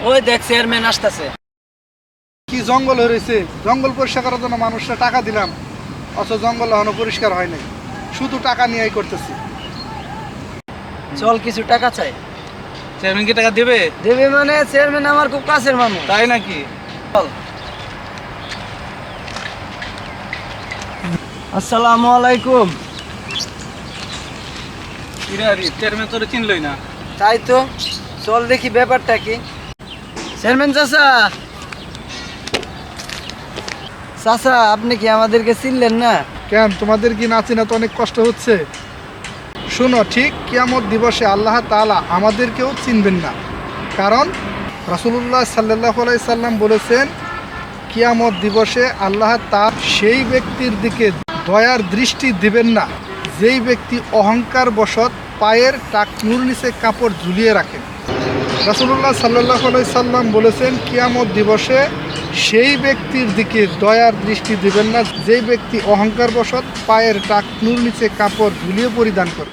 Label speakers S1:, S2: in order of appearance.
S1: ওই দেখ চেয়ারম্যান আসতেছে।
S2: কি জঙ্গল হয়েছে, জঙ্গল পরিষ্কার করার জন্য মানুষরা টাকা দিলাম, অথচ জঙ্গল এখনো পরিষ্কার হয় নাই, শুধু টাকা নিয়েই করতেছি।
S1: চল কিছু টাকা চাই।
S3: চেয়ারম্যান কি টাকা দেবে?
S1: দেবে মানে চেয়ারম্যান আমার খুব কাছের মানুষ।
S3: তাই নাকি?
S1: চল। আসসালামু আলাইকুম।
S3: চেয়ারম্যান তোরে চিনলই না।
S1: তাই তো, চল দেখি ব্যাপারটা কি। চেয়ারম্যান চাচা, চাচা আপনি কি আমাদেরকে চিনলেন না?
S2: কেন, তোমাদের কি না চিনা তো অনেক কষ্ট হচ্ছে? শোনো, ঠিক কিয়ামত দিবসে আল্লাহ তাআলা আমাদেরকেও চিনবেন না, কারণ রাসূলুল্লাহ সাল্লাল্লাহু আলাইহি সাল্লাম বলেছেন, কিয়ামত দিবসে আল্লাহ তাআলা সেই ব্যক্তির দিকে দয়ার দৃষ্টি দিবেন না যেই ব্যক্তি অহংকার বশত পায়ের টাকনুর নিচে কাপড় ঝুলিয়ে রাখেন। রাসূলুল্লাহ সাল্লাল্লাহু আলাইহি সাল্লাম বলেছেন, কিয়ামত দিবসে সেই ব্যক্তির দিকে দয়ার দৃষ্টি দিবেন না যেই ব্যক্তি অহংকার বশত পায়ের টাকনুর নিচে কাপড় ঝুলিয়ে পরিধান করে।